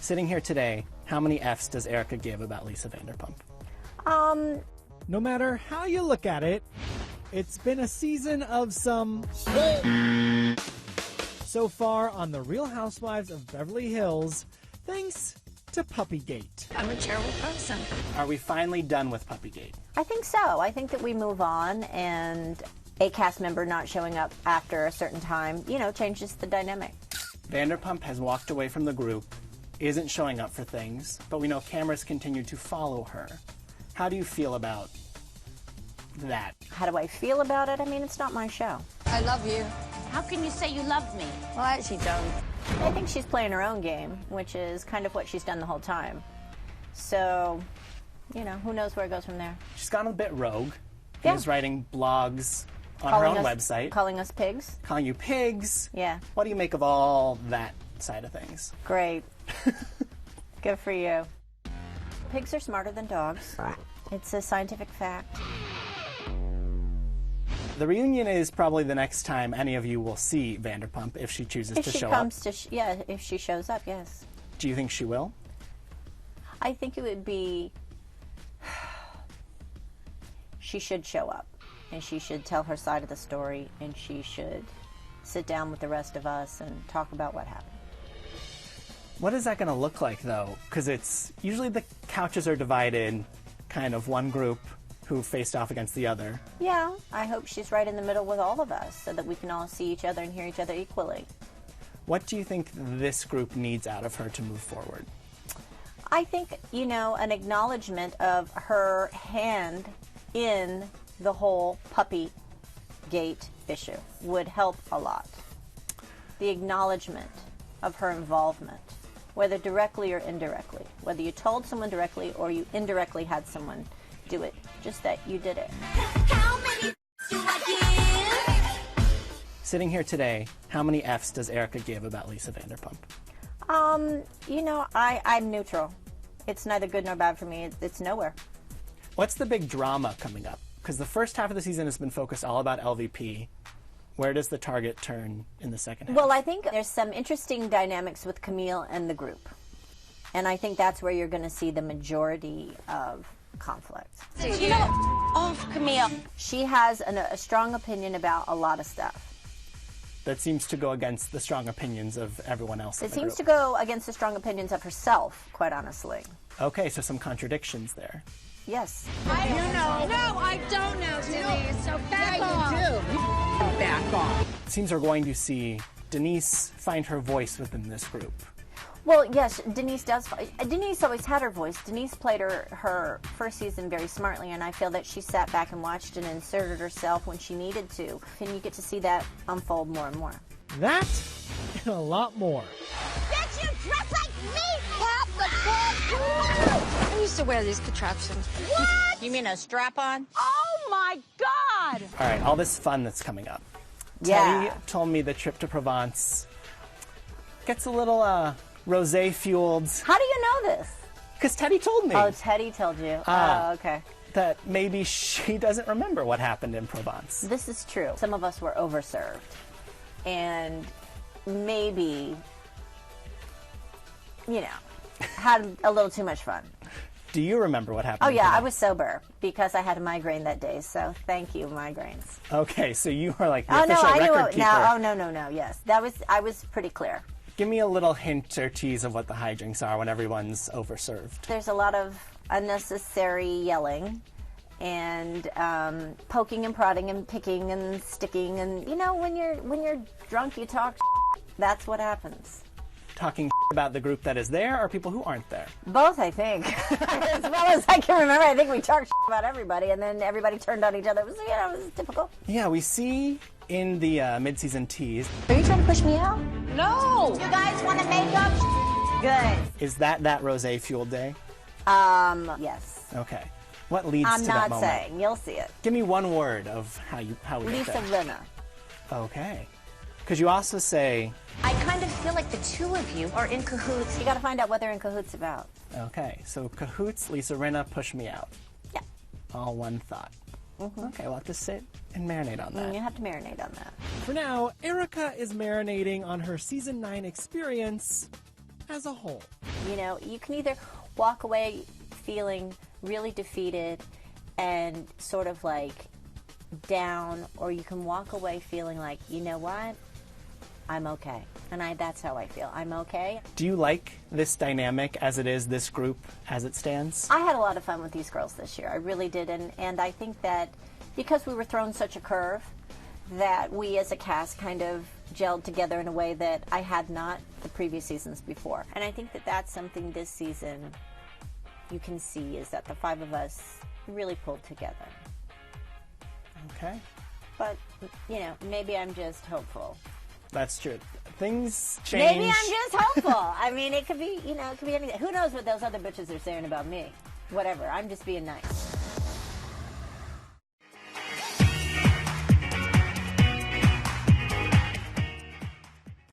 Sitting here today, how many Fs does Erika give about Lisa Vanderpump? No matter how you look at it, it's been a season of some... So far on The Real Housewives of Beverly Hills, thanks to Puppygate. I'm a terrible person. Are we finally done with Puppygate? I think so. I think that we move on, and a cast member not showing up after a certain time, changes the dynamic. Vanderpump has walked away from the group, isn't showing up for things, but we know cameras continue to follow her. How do you feel about that? How do I feel about it? I mean, it's not my show. I love you. How can you say you love me? Well, I actually don't. I think she's playing her own game, which is kind of what she's done the whole time. So, who knows where it goes from there. She's gone a bit rogue. Yeah. She's writing blogs on her own website. Calling us pigs. Calling you pigs. Yeah. What do you make of all that side of things? Great. Good for you. Pigs are smarter than dogs. It's a scientific fact. The reunion is probably the next time any of you will see Vanderpump if she chooses to show up. If she shows up, yes. Do you think she will? I think it would be... She should show up, and she should tell her side of the story, and she should sit down with the rest of us and talk about what happened. What is that going to look like, though? Because it's usually the couches are divided, kind of one group who faced off against the other. Yeah, I hope she's right in the middle with all of us so that we can all see each other and hear each other equally. What do you think this group needs out of her to move forward? I think, an acknowledgement of her hand in the whole puppy gate issue would help a lot. The acknowledgement of her involvement, whether directly or indirectly, whether you told someone directly or you indirectly had someone do it, just that you did it. How many do I give? Sitting here today, how many Fs does Erika give about Lisa Vanderpump? I'm neutral. It's neither good nor bad for me. It's nowhere. What's the big drama coming up? Because the first half of the season has been focused all about LVP. Where does the target turn in the second half? Well, I think there's some interesting dynamics with Camille and the group. And I think that's where you're going to see the majority of conflict. Off Camille. She has a strong opinion about a lot of stuff. That seems to go against the strong opinions of everyone else in It the seems group. to go against the strong opinions of herself, quite honestly. Okay, so some contradictions there. Yes. No, I don't know, Denise. So back off. You do. Back off. It seems we're going to see Denise find her voice within this group. Well, yes, Denise does. Denise always had her voice. Denise played her first season very smartly, and I feel that she sat back and watched and inserted herself when she needed to. And you get to see that unfold more and more. That and a lot more. Bitch, you dress like me! Half the club. I used to wear these contraptions. What? You mean a strap-on? Oh my God! All right, all this fun that's coming up. Yeah. Teddy told me the trip to Provence gets a little rosé-fueled. How do you know this? Because Teddy told me. Oh, Teddy told you. Oh, okay. That maybe she doesn't remember what happened in Provence. This is true. Some of us were overserved. And maybe, had a little too much fun. Do you remember what happened? Oh, in yeah, I Provence? was sober because I had a migraine that day. So thank you, migraines. Okay, so you are like the Oh, no, official I knew record it. keeper. No, oh, no, yes. I was pretty clear. Give me a little hint or tease of what the hijinks are when everyone's overserved. There's a lot of unnecessary yelling and poking and prodding and picking and sticking. And, when you're drunk, you talk. That's what happens. Talking about the group that is there or people who aren't there? Both, I think. As well as I can remember, I think we talked about everybody, and then everybody turned on each other. It was, it was typical. Yeah, we see in the mid-season tease. Are you trying to push me out? No! You guys want to make up? Good. Is that rosé-fueled day? Yes. Okay. What leads I'm to that not moment? saying. You'll see it. Give me one word of how we get Lisa there. Rinna. Okay. Because you also say... I kind of feel like the two of you are in cahoots. You got to find out what they're in cahoots about. Okay, so cahoots, Lisa Rinna, push me out. Yeah. All one thought. Okay, we'll have to sit and marinate on that. You have to marinate on that. For now, Erika is marinating on her season 9 experience as a whole. You know, you can either walk away feeling really defeated and sort of like down, or you can walk away feeling like, you know what, I'm okay. And that's how I feel. I'm okay. Do you like this dynamic as it is, this group as it stands? I had a lot of fun with these girls this year. I really did. And I think that because we were thrown such a curve, that we as a cast kind of gelled together in a way that I had not the previous seasons before. And I think that that's something this season you can see, is that the five of us really pulled together. Okay. But, you know, maybe I'm just hopeful. That's true. Things change. Maybe I'm just hopeful. I mean, it could be, you know, it could be anything. Who knows what those other bitches are saying about me? Whatever. I'm just being nice.